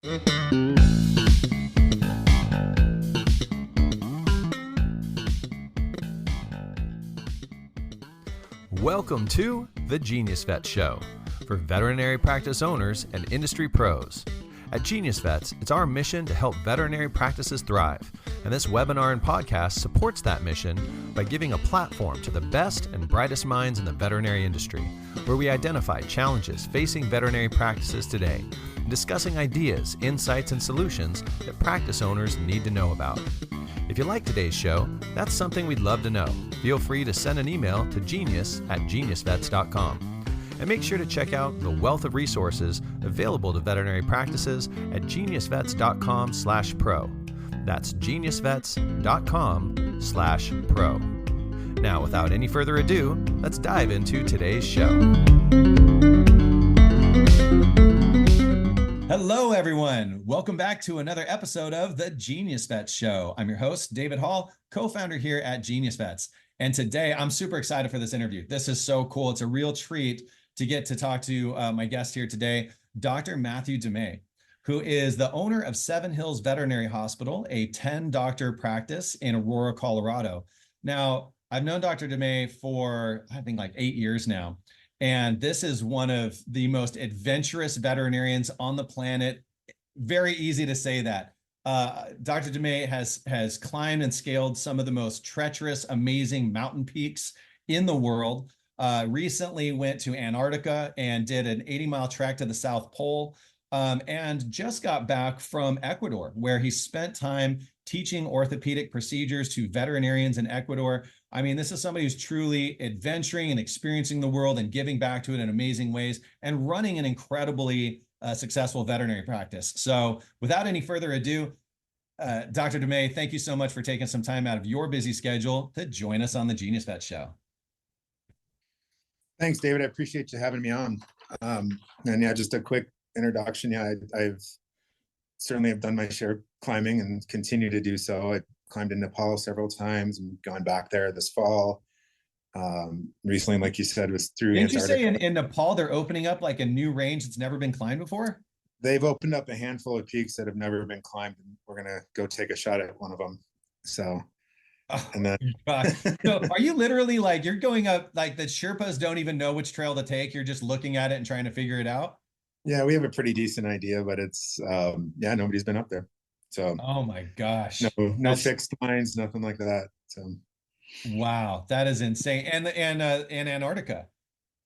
Welcome to the GeniusVets Show for veterinary practice owners and industry pros. At GeniusVets, it's our mission to help veterinary practices thrive, and this webinar and podcast supports that mission by giving a platform to the best and brightest minds in the veterinary industry, where we identify challenges facing veterinary practices today, and discussing ideas, insights, and solutions that practice owners need to know about. If you like today's show, that's something we'd love to know. Feel free to send an email to genius@geniusvets.com. And make sure to check out the wealth of resources available to veterinary practices at geniusvets.com/pro. That's geniusvets.com/pro. Now, without any further ado, let's dive into today's show. Hello, everyone. Welcome back to another episode of the GeniusVets Show. I'm your host, David Hall, co-founder here at GeniusVets. And today, I'm super excited for this interview. This is so cool. It's a real treat to get to talk to my guest here today, Dr. Matthew Demey, who is the owner of Seven Hills Veterinary Hospital, a 10-doctor practice in Aurora, Colorado. Now, I've known Dr. Demey for, I think, like 8 years now. And this is one of the most adventurous veterinarians on the planet. Very easy to say that. Dr. Demey has climbed and scaled some of the most treacherous, amazing mountain peaks in the world. Recently went to Antarctica and did an 80-mile trek to the South Pole, and just got back from Ecuador, where he spent time teaching orthopedic procedures to veterinarians in Ecuador. I mean, this is somebody who's truly adventuring and experiencing the world and giving back to it in amazing ways and running an incredibly successful veterinary practice. So without any further ado, Dr. Demey, thank you so much for taking some time out of your busy schedule to join us on the GeniusVets Show. Thanks, David. I appreciate you having me on. And yeah, just a quick introduction. Yeah, I've certainly have done my share of climbing and continue to do so. I climbed in Nepal several times and gone back there this fall. Recently, like you said, was through Antarctica. Didn't you say in Nepal they're opening up like a new range that's never been climbed before? They've opened up a handful of peaks that have never been climbed, and we're gonna go take a shot at one of them. So. Oh, and then so are you literally like, you're going up, like the Sherpas don't even know which trail to take, you're just looking at it and trying to figure it out? Yeah, we have a pretty decent idea, but it's yeah, nobody's been up there. So oh my gosh. No fixed lines, nothing like that. So wow, that is insane. And Antarctica.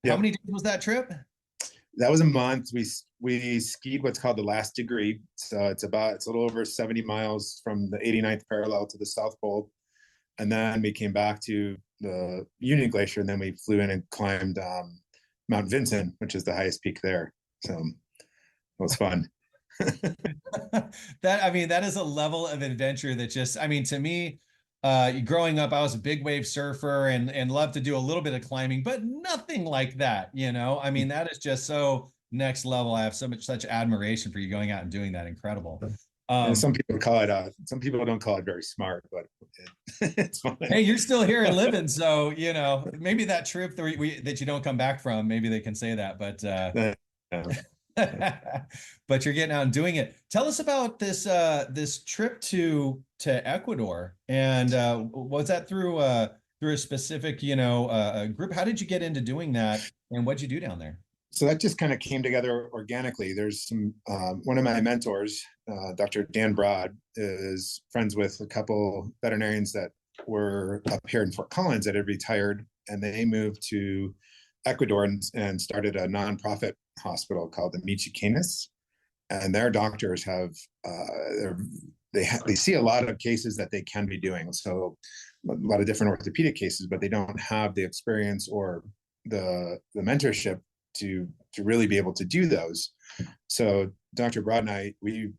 Yep. How many days was that trip? That was a month. We skied what's called the last degree. So it's a little over 70 miles from the 89th parallel to the South Pole. And then we came back to the Union Glacier, and then we flew in and climbed Mount Vincent, which is the highest peak there. So it was fun. That is a level of adventure that just, I mean, to me, growing up, I was a big wave surfer and loved to do a little bit of climbing, but nothing like that, you know? I mean, that is just so next level. I have such admiration for you going out and doing that. Incredible. Some people call it, some people don't call it very smart, but it's fun. Hey, you're still here and living. So, you know, maybe that trip that you don't come back from, maybe they can say that, but, but you're getting out and doing it. Tell us about this trip to Ecuador, and was that through a specific, group? How did you get into doing that, and what'd you do down there? So that just kind of came together organically. There's some, one of my mentors, Dr. Dan Broad, is friends with a couple veterinarians that were up here in Fort Collins that had retired, and they moved to Ecuador and started a nonprofit hospital called the Michiquenes. And their doctors have, they see a lot of cases that they can be doing. So a lot of different orthopedic cases, but they don't have the experience or the mentorship to really be able to do those. So Dr. Broad and I, we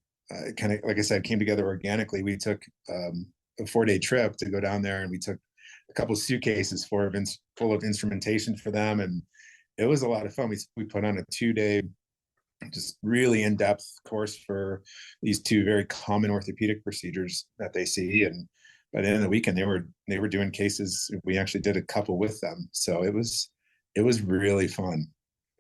kind of, like I said, came together organically. We took a 4-day trip to go down there, and we took a couple of suitcases full of instrumentation for them. And it was a lot of fun. We put on a 2-day, just really in-depth course for these 2 very common orthopedic procedures that they see. And by the end of the weekend, they were doing cases. We actually did a couple with them. So it was really fun.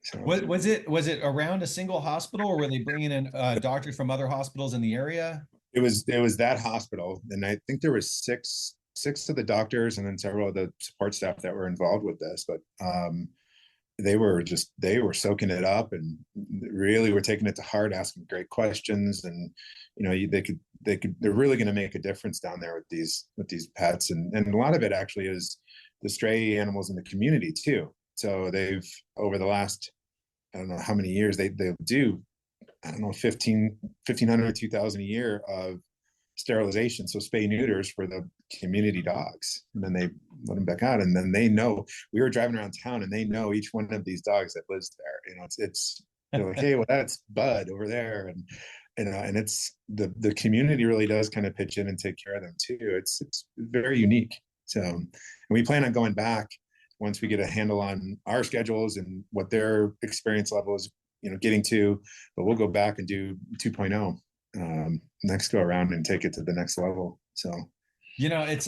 So Was it around a single hospital, or were they bringing in doctors from other hospitals in the area? it was that hospital, and I think there was six of the doctors and then several of the support staff that were involved with this. But they were soaking it up and really were taking it to heart, asking great questions, and they're really going to make a difference down there with these pets, and a lot of it actually is the stray animals in the community too. So they've, over the last, I don't know how many years, they'll do, I don't know, 1,500, 2,000 a year of sterilization, so spay neuters for the community dogs, and then they let them back out. And then they know, we were driving around town and they know each one of these dogs that lives there. It's they're like, hey, well, that's Bud over there. And and it's the community really does kind of pitch in and take care of them too. It's very unique. So, and we plan on going back once we get a handle on our schedules and what their experience level is, getting to. But we'll go back and do 2.0 next go around and take it to the next level. So,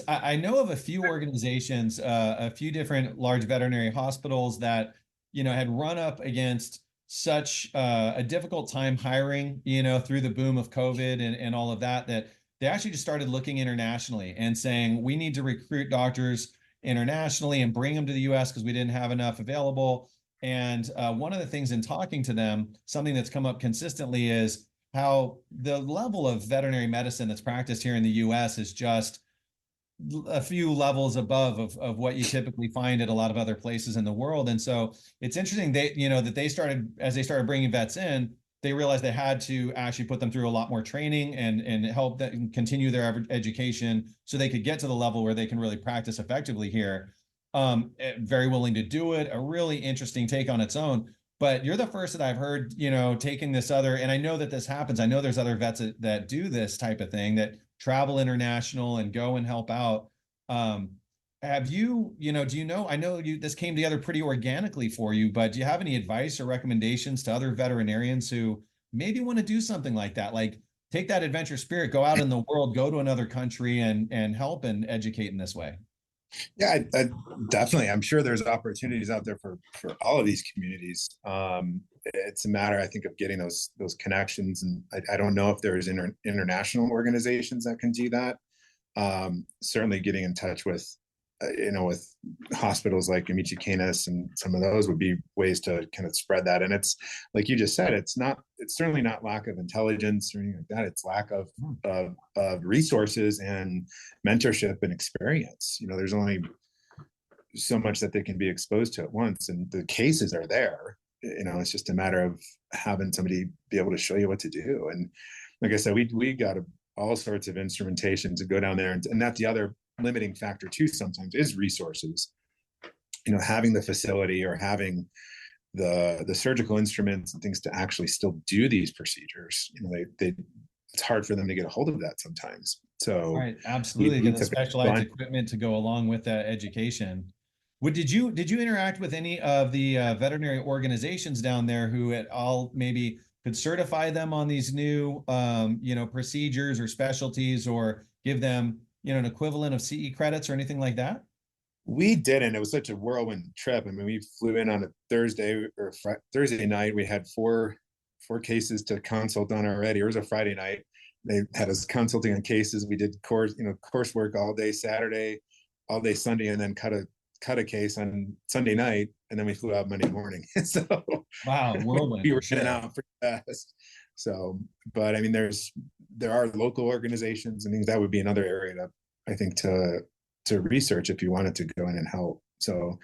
I know of a few organizations, a few different large veterinary hospitals that, had run up against such a difficult time hiring, through the boom of COVID and all of that, that they actually just started looking internationally and saying, we need to recruit doctors internationally and bring them to the US because we didn't have enough available. And one of the things in talking to them, something that's come up consistently is how the level of veterinary medicine that's practiced here in the US is just a few levels above of what you typically find at a lot of other places in the world. And so it's interesting that they started, as they started bringing vets in, they realized they had to actually put them through a lot more training and help them continue their education so they could get to the level where they can really practice effectively here. Very willing to do it. A really interesting take on its own. But you're the first that I've heard, taking this other, and I know that this happens. I know there's other vets that do this type of thing, that travel international and go and help out. Have you, do you know, I know this came together pretty organically for you, but do you have any advice or recommendations to other veterinarians who maybe want to do something like that? Like take that adventure spirit, go out in the world, go to another country and help and educate in this way. yeah, I definitely, I'm sure there's opportunities out there for all of these communities. It's a matter, I think, of getting those connections, and I don't know if there's international organizations that can do that. Certainly getting in touch with with hospitals like Amici Canis, and some of those would be ways to kind of spread that. And it's like you just said, it's certainly not lack of intelligence or anything like that. It's lack of resources and mentorship and experience. There's only so much that they can be exposed to at once, and the cases are there. It's just a matter of having somebody be able to show you what to do. And like I said, we got all sorts of instrumentation to go down there, and that's the other limiting factor too sometimes, is resources. Having the facility or having the surgical instruments and things to actually still do these procedures. It's hard for them to get a hold of that sometimes. So right, absolutely, get the specialized equipment to go along with that education. Did you interact with any of the veterinary organizations down there who at all maybe could certify them on these new procedures or specialties, or give them an equivalent of CE credits or anything like that? We didn't. It was such a whirlwind trip. I mean, we flew in on a Thursday night. We had four cases to consult on already. It was a Friday night. They had us consulting on cases. We did coursework all day Saturday, all day Sunday, and then cut a case on Sunday night, and then we flew out Monday morning. So wow, whirlwind. We were in and out pretty fast. So, but I mean, there are local organizations and things that would be another area I think to research if you wanted to go in and help. So,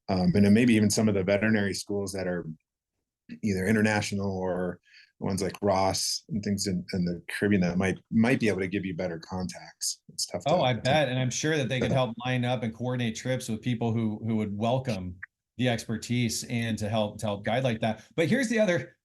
and then maybe even some of the veterinary schools that are either international or ones like Ross and things in the Caribbean that might be able to give you better contacts. It's tough. Oh, I bet. And I'm sure that they could help line up and coordinate trips with people who would welcome the expertise and to help guide like that. But here's the other,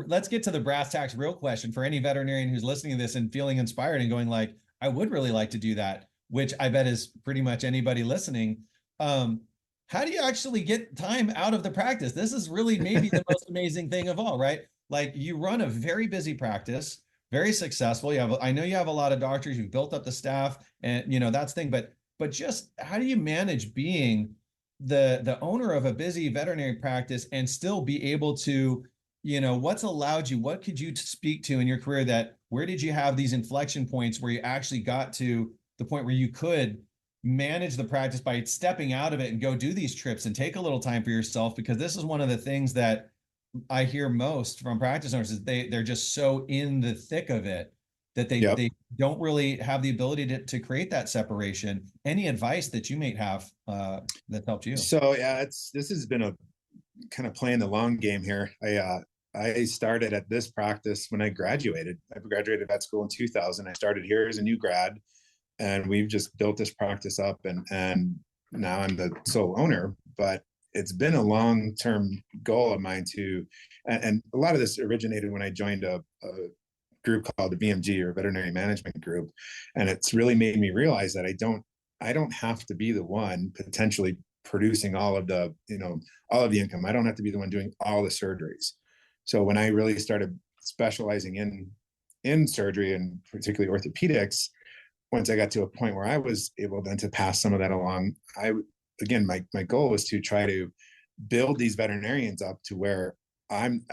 let's get to the brass tacks real question for any veterinarian who's listening to this and feeling inspired and going like, I would really like to do that, which I bet is pretty much anybody listening. How do you actually get time out of the practice? This is really maybe the most amazing thing of all, right? Like you run a very busy practice, very successful. I know you have a lot of doctors, you've built up the staff, and that's the thing, but just how do you manage being the owner of a busy veterinary practice and still be able to, what's allowed you, what could you speak to in your career that where did you have these inflection points where you actually got to the point where you could manage the practice by stepping out of it and go do these trips and take a little time for yourself? Because this is one of the things that I hear most from practice owners is they're just so in the thick of it that Yep. they don't really have the ability to create that separation. Any advice that you may have that helped you? So yeah, this has been a kind of playing the long game here. I started at this practice when I graduated. I graduated vet school in 2000. I started here as a new grad, and we've just built this practice up, and now I'm the sole owner. But it's been a long-term goal of mine and a lot of this originated when I joined a group called the VMG, or Veterinary Management Group, and it's really made me realize that I don't have to be the one potentially producing all of the income. I don't have to be the one doing all the surgeries. So when I really started specializing in surgery, and particularly orthopedics, once I got to a point where I was able then to pass some of that along, my goal was to try to build these veterinarians up to where I'm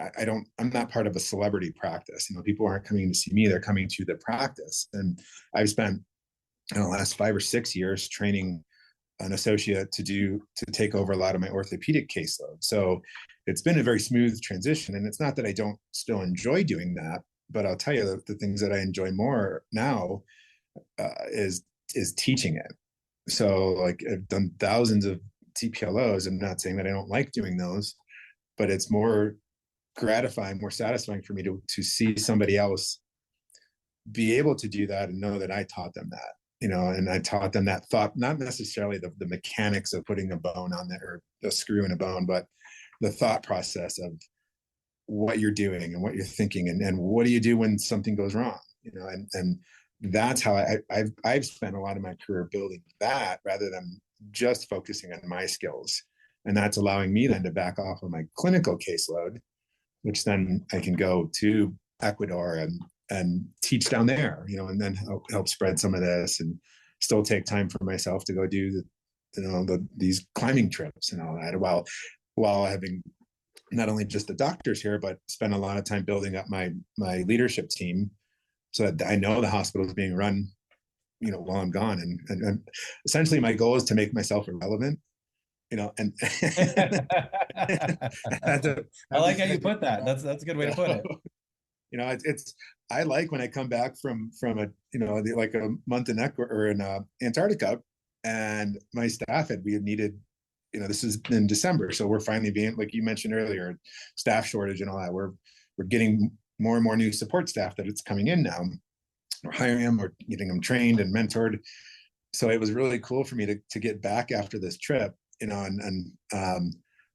not part of a celebrity practice. People aren't coming to see me, they're coming to the practice. And I've spent the last 5 or 6 years training an associate to take over a lot of my orthopedic caseload. So it's been a very smooth transition. And it's not that I don't still enjoy doing that, but I'll tell you the things that I enjoy more now is teaching it. So like I've done thousands of TPLOs. I'm not saying that I don't like doing those, but it's more gratifying, more satisfying for me to see somebody else be able to do that and know that I taught them that. And I taught them that thought, not necessarily the mechanics of putting a bone on there or a screw in a bone, but the thought process of what you're doing and what you're thinking, and what do you do when something goes wrong, and that's how I've spent a lot of my career building that, rather than just focusing on my skills. And that's allowing me then to back off of my clinical caseload, which then I can go to Ecuador and teach down there, and then help spread some of this, and still take time for myself to go do these climbing trips and all that, while having not only just the doctors here, but spend a lot of time building up my leadership team, so that I know the hospital is being run, while I'm gone. And essentially my goal is to make myself irrelevant, and I like how you put that. That's a good way to put it. It's I like when I come back from a like a month in Ecuador or in Antarctica, and my staff we had needed, this is in December, so we're finally being, like you mentioned earlier, staff shortage and all that. We're getting more and more new support staff that it's coming in now. We're hiring them, we're getting them trained and mentored. So it was really cool for me to get back after this trip, and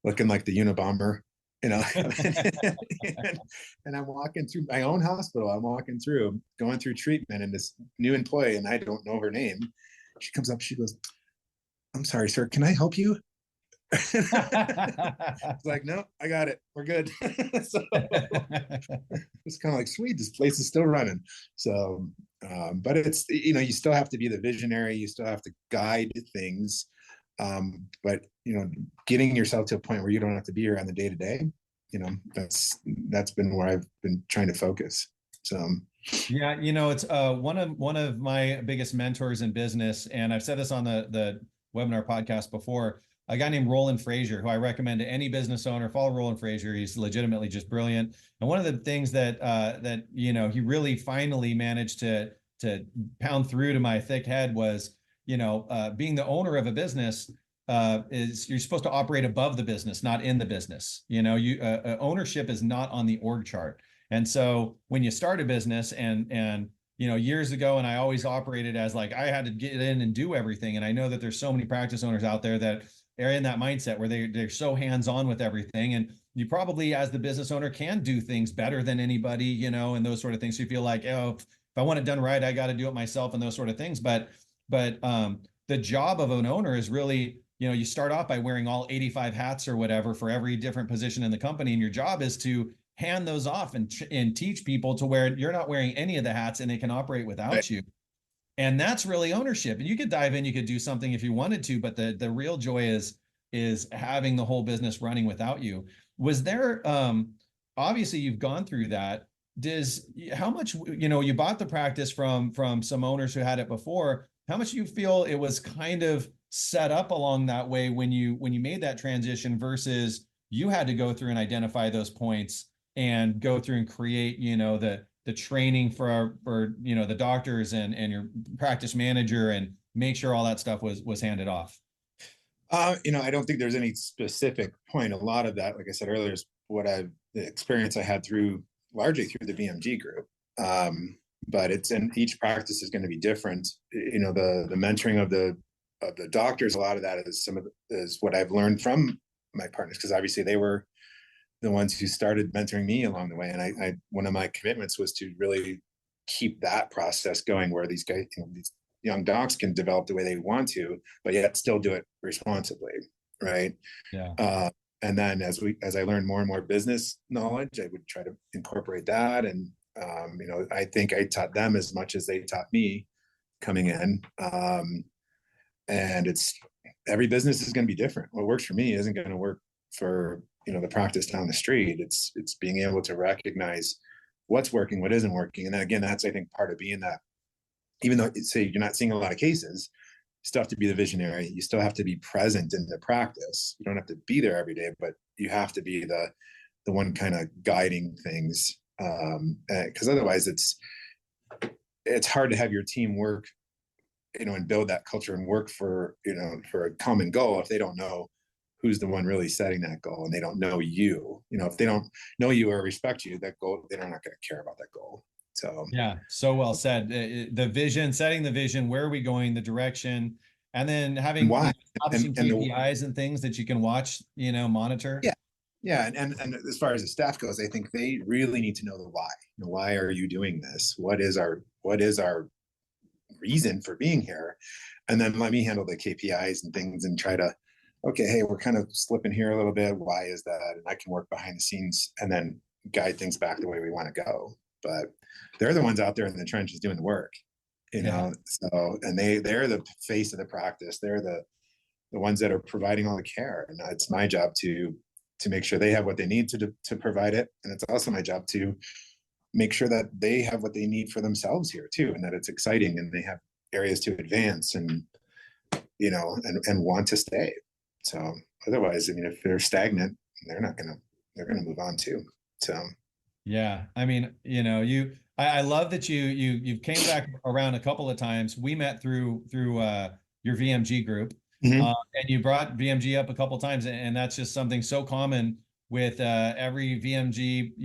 looking like the Unabomber, and I'm walking through my own hospital. I'm going through treatment, and this new employee, and I don't know her name. She comes up, she goes, "I'm sorry, sir, can I help you?" It's like, "No, I got it. We're good." So it's kind of like, sweet, this place is still running. So, but it's, you still have to be the visionary. You still have to guide things. But, getting yourself to a point where you don't have to be here on the day to day, that's been where I've been trying to focus. So. Yeah, it's one of my biggest mentors in business, and I've said this on the webinar podcast before. A guy named Roland Frazier, who I recommend to any business owner. Follow Roland Frazier; he's legitimately just brilliant. And one of the things that he really finally managed to pound through to my thick head was, being the owner of a business is you're supposed to operate above the business, not in the business. Ownership is not on the org chart. And so when you start a business and years ago, and I always operated as like I had to get in and do everything. And I know that there's so many practice owners out there that are in that mindset where they're so hands-on with everything. And you probably, as the business owner, can do things better than anybody, and those sort of things. So you feel like, oh, if I want it done right, I got to do it myself and those sort of things. But the job of an owner is really, you start off by wearing all 85 hats or whatever for every different position in the company. And your job is to hand those off and teach people to where you're not wearing any of the hats and they can operate without you. And that's really ownership. And you could dive in, you could do something if you wanted to, but the real joy is is having the whole business running without you. Was there, obviously you've gone through that. How much, you bought the practice from some owners who had it before. How much do you feel it was kind of set up along that way when you made that transition versus you had to go through and identify those points and go through and create, the training for the doctors and your practice manager and make sure all that stuff was handed off? I don't think there's any specific point. A lot of that, like I said earlier, is the experience I had largely through the VMG group. But each practice is going to be different. The mentoring of the doctors, a lot of that is what I've learned from my partners, because obviously they were the ones who started mentoring me along the way. And I one of my commitments was to really keep that process going, where these guys, these young docs can develop the way they want to, but yet still do it responsibly, right? Yeah. And then as I learned more and more business knowledge, I would try to incorporate that. And I think I taught them as much as they taught me coming in. And every business is going to be different. What works for me isn't going to work for the practice down the street. It's being able to recognize what's working, what isn't working. And then again, that's, I think, part of being that, even though say you're not seeing a lot of cases, you still have to be the visionary. You still have to be present in the practice. You don't have to be there every day, but you have to be the one kind of guiding things. Because otherwise it's hard to have your team work, and build that culture and work for a common goal if they don't know who's the one really setting that goal, and they don't know you. If they don't know you or respect you, that goal, they're not going to care about that goal. So yeah, so well said. The vision, setting the vision, where are we going, the direction, and then having why establishing KPIs and things that you can watch, monitor. Yeah, and as far as the staff goes, I think they really need to know the why. Why are you doing this? What is our reason for being here? And then let me handle the KPIs and things and try to, okay, hey, we're kind of slipping here a little bit. Why is that? And I can work behind the scenes and then guide things back the way we want to go. But they're the ones out there in the trenches doing the work, So, and they're the face of the practice. They're the ones that are providing all the care. And it's my job to make sure they have what they need to provide it. And it's also my job to make sure that they have what they need for themselves here too, and that it's exciting and they have areas to advance and want to stay. So otherwise, if they're stagnant, they're going to move on too. So yeah, I mean, I love that you came back around a couple of times. We met through your VMG group, and you brought VMG up a couple of times, and that's just something so common with every VMG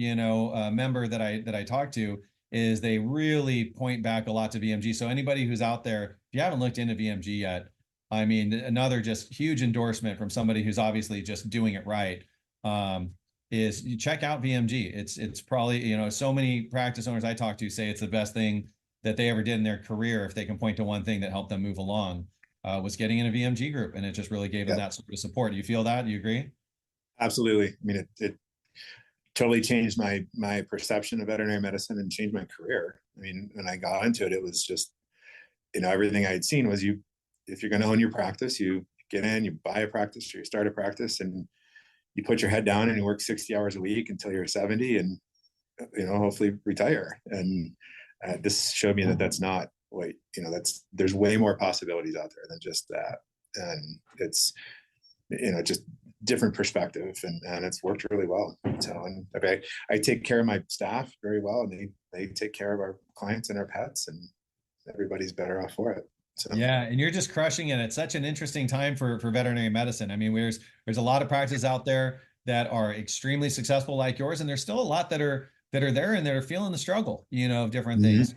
member that I talk to, is they really point back a lot to VMG. So anybody who's out there, if you haven't looked into VMG yet, I mean, another just huge endorsement from somebody who's obviously just doing it right. Is you check out VMG. It's probably, so many practice owners I talk to say it's the best thing that they ever did in their career, if they can point to one thing that helped them move along, was getting in a VMG group, and it just really gave them that sort of support. Do you feel that? Do you agree? Absolutely. I mean, it totally changed my perception of veterinary medicine and changed my career. I mean, when I got into it, it was just, everything I had seen was if you're going to own your practice, you get in, you buy a practice, or you start a practice, and you put your head down and you work 60 hours a week until you're 70 and, hopefully retire. And this showed me that that's not what, there's way more possibilities out there than just that. And it's, just different perspective, and it's worked really well. So, and I take care of my staff very well, and they take care of our clients and our pets, and everybody's better off for it. So. Yeah, and you're just crushing it. It's such an interesting time for veterinary medicine. I mean, there's a lot of practices out there that are extremely successful like yours, and there's still a lot that are there and they're feeling the struggle, of different things.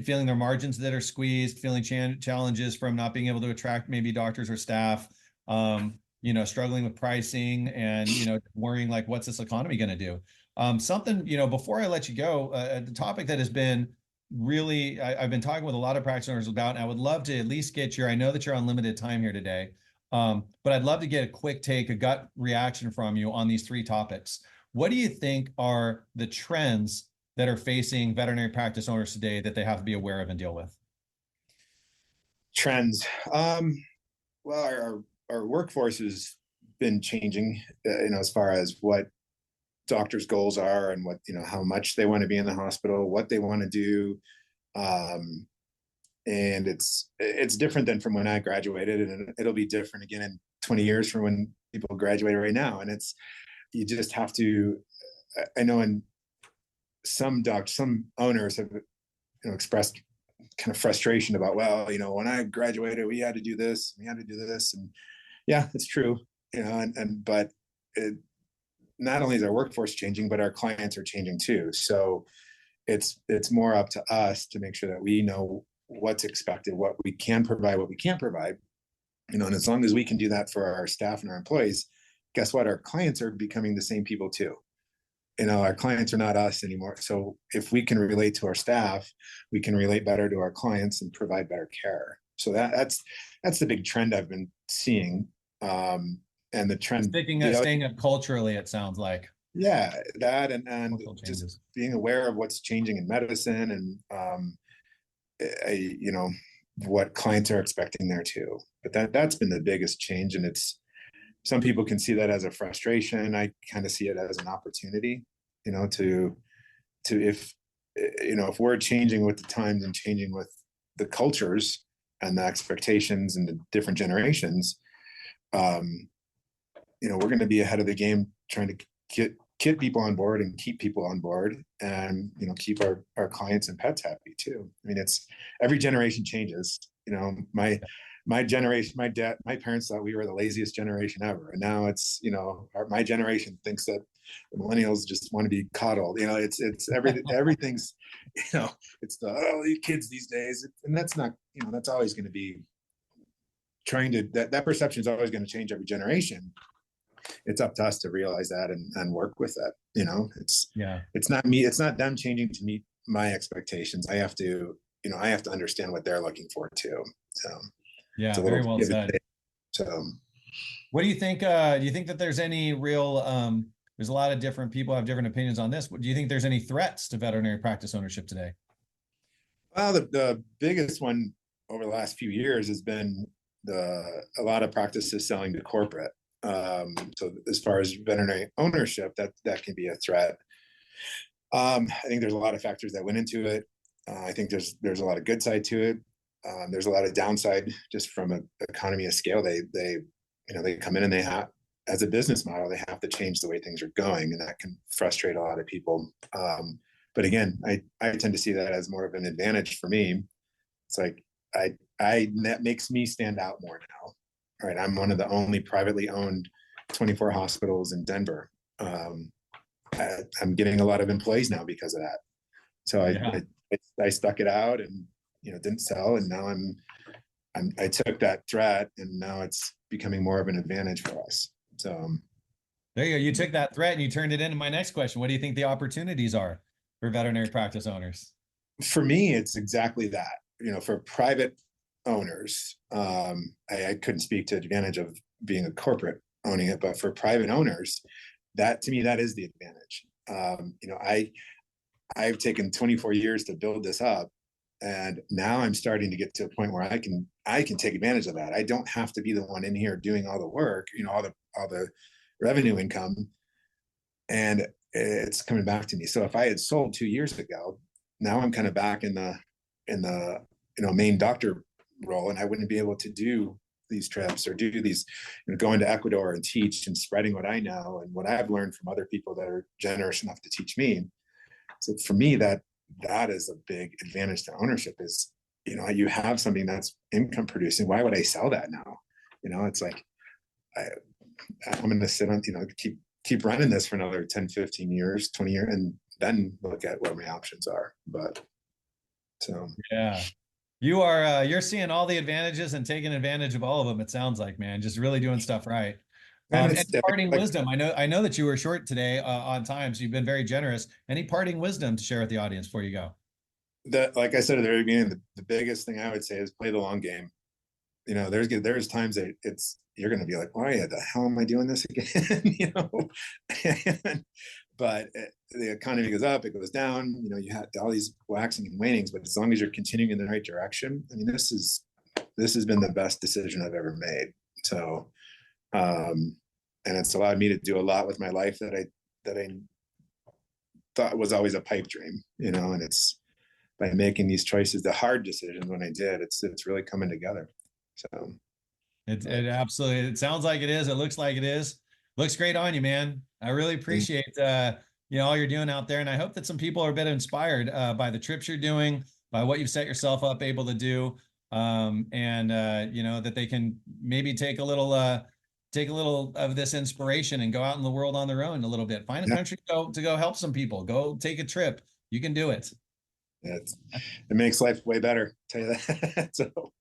Feeling their margins that are squeezed, feeling challenges from not being able to attract maybe doctors or staff, struggling with pricing and, worrying like, what's this economy going to do? Something, before I let you go, the topic that has been really, I've been talking with a lot of practice owners about, and I would love to at least get I know that you're on limited time here today, but I'd love to get a quick take, a gut reaction from you on these three topics. What do you think are the trends that are facing veterinary practice owners today that they have to be aware of and deal with? Trends. Well, our workforce has been changing, as far as what doctors' goals are and what, how much they want to be in the hospital, what they want to do. And it's different than from when I graduated, and it'll be different again in 20 years from when people graduate right now. And you just have to, I know in some owners have, expressed kind of frustration about, well, when I graduated, we had to do this, and yeah, it's true, but not only is our workforce changing, but our clients are changing too. So it's more up to us to make sure that we know what's expected, what we can provide, what we can't provide, and as long as we can do that for our staff and our employees, guess what? Our clients are becoming the same people too. Our clients are not us anymore. So if we can relate to our staff, we can relate better to our clients and provide better care. So that's the big trend I've been seeing. And the trend staying up culturally, it sounds like. Yeah, that and just being aware of what's changing in medicine and what clients are expecting there too. But that's been the biggest change, and some people can see that as a frustration. I kind of see it as an opportunity, to if we're changing with the times and changing with the cultures and the expectations and the different generations, we're going to be ahead of the game trying to get people on board and keep people on board, and keep our clients and pets happy too. I mean, it's every generation changes. My generation, my parents thought we were the laziest generation ever, and now it's my generation thinks that the millennials just want to be coddled. It's everything's it's the kids these days, and that's not that's always going to be that perception is always going to change every generation. It's up to us to realize that and work with that. It's not me. It's not them changing to meet my expectations. I have to understand what they're looking for too. So yeah, very well said. So what do you think? Do you think that there's any real, there's a lot of different people have different opinions on this. Do you think there's any threats to veterinary practice ownership today? Well, the biggest one over the last few years has been a lot of practices selling to corporate. So as far as veterinary ownership, that can be a threat. I think there's a lot of factors that went into it. I think there's a lot of good side to it. There's a lot of downside just from an economy of scale. They come in and they have, as a business model, they have to change the way things are going, and that can frustrate a lot of people. But again, I tend to see that as more of an advantage for me. It's like that makes me stand out more now. All right, I'm one of the only privately owned 24 hospitals in Denver. I'm getting a lot of employees now because of that. So I stuck it out and didn't sell, and now I took that threat, and now it's becoming more of an advantage for us. So there you go. You took that threat and you turned it into my next question. What do you think the opportunities are for veterinary practice owners? For me, it's exactly that. For private owners, I couldn't speak to advantage of being a corporate owning it, but for private owners, that to me, that is the advantage. I've taken 24 years to build this up, and now I'm starting to get to a point where I can take advantage of that. I don't have to be the one in here doing all the work, all the revenue income, and it's coming back to me. So if I had sold 2 years ago, now I'm kind of back in the main doctor role, and I wouldn't be able to do these trips or do these, going to Ecuador and teach and spreading what I know and what I've learned from other people that are generous enough to teach me. So for me, that is a big advantage to ownership is, you have something that's income producing. Why would I sell that now? It's like, I'm going to sit on, keep running this for another 10, 15 years, 20 years, and then look at what my options are. But so, yeah. You're seeing all the advantages and taking advantage of all of them. It sounds like, man, just really doing stuff right. And parting wisdom. I know that you were short today on time, so you've been very generous. Any parting wisdom to share with the audience before you go? Like I said at the very beginning, the biggest thing I would say is play the long game. There's times that you're going to be like, why the hell am I doing this again? But the economy goes up, it goes down. You have all these waxing and wanings, but as long as you're continuing in the right direction, I mean, this has been the best decision I've ever made. So, and it's allowed me to do a lot with my life that I thought was always a pipe dream, and it's by making these choices, the hard decisions when I did, it's really coming together. So it absolutely, it sounds like it is. It looks like it is. Looks great on you, man. I really appreciate all you're doing out there. And I hope that some people are a bit inspired by the trips you're doing, by what you've set yourself up able to do. That they can maybe take a little of this inspiration and go out in the world on their own a little bit. Find a country to go help some people. Go take a trip. You can do it. It makes life way better. I'll tell you that. So.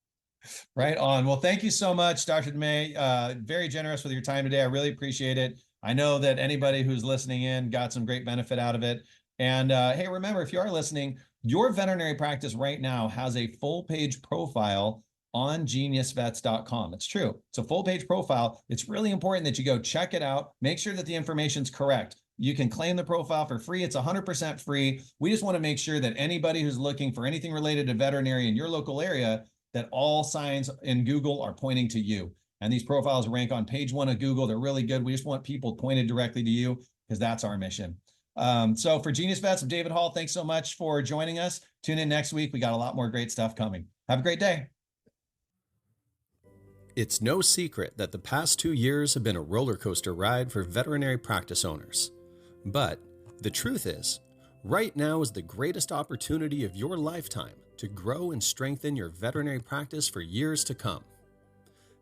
Right on. Well, thank you so much, Dr. Demey. Very generous with your time today. I really appreciate it. I know that anybody who's listening in got some great benefit out of it. And hey, remember, if you are listening, your veterinary practice right now has a full page profile on GeniusVets.com. It's true. It's a full page profile. It's really important that you go check it out. Make sure that the information's correct. You can claim the profile for free. It's 100% free. We just want to make sure that anybody who's looking for anything related to veterinary in your local area, that all signs in Google are pointing to you. And these profiles rank on page 1 of Google. They're really good. We just want people pointed directly to you because that's our mission. So for Genius Vets, I'm David Hall. Thanks so much for joining us. Tune in next week. We got a lot more great stuff coming. Have a great day. It's no secret that the past 2 years have been a roller coaster ride for veterinary practice owners. But the truth is, right now is the greatest opportunity of your lifetime to grow and strengthen your veterinary practice for years to come.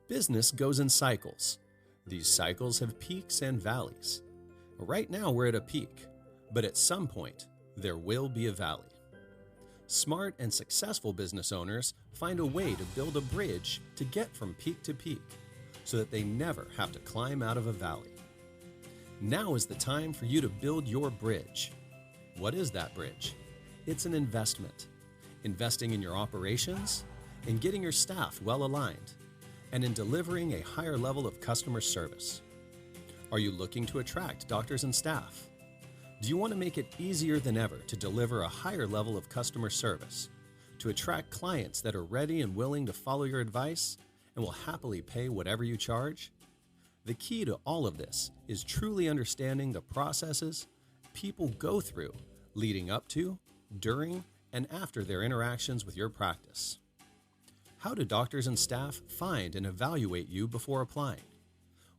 Business goes in cycles. These cycles have peaks and valleys. Right now we're at a peak, but at some point there will be a valley. Smart and successful business owners find a way to build a bridge to get from peak to peak so that they never have to climb out of a valley. Now is the time for you to build your bridge. What is that bridge? It's an investment. Investing in your operations, in getting your staff well aligned, and in delivering a higher level of customer service. Are you looking to attract doctors and staff? Do you want to make it easier than ever to deliver a higher level of customer service, to attract clients that are ready and willing to follow your advice and will happily pay whatever you charge? The key to all of this is truly understanding the processes people go through leading up to, during, and after their interactions with your practice. How do doctors and staff find and evaluate you before applying?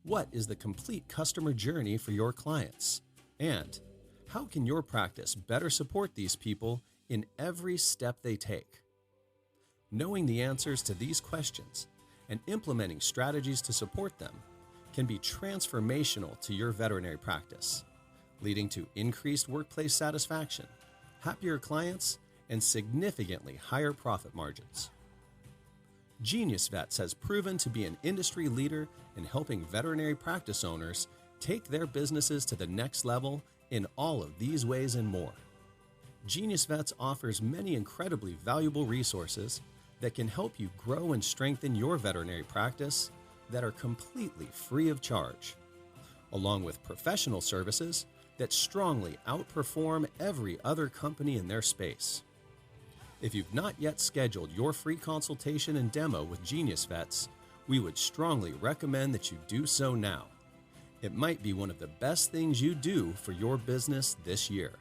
What is the complete customer journey for your clients? And how can your practice better support these people in every step they take? Knowing the answers to these questions and implementing strategies to support them can be transformational to your veterinary practice, leading to increased workplace satisfaction, happier clients, and significantly higher profit margins. GeniusVets has proven to be an industry leader in helping veterinary practice owners take their businesses to the next level in all of these ways and more. GeniusVets offers many incredibly valuable resources that can help you grow and strengthen your veterinary practice that are completely free of charge, along with professional services that strongly outperform every other company in their space. If you've not yet scheduled your free consultation and demo with GeniusVets, we would strongly recommend that you do so now. It might be one of the best things you do for your business this year.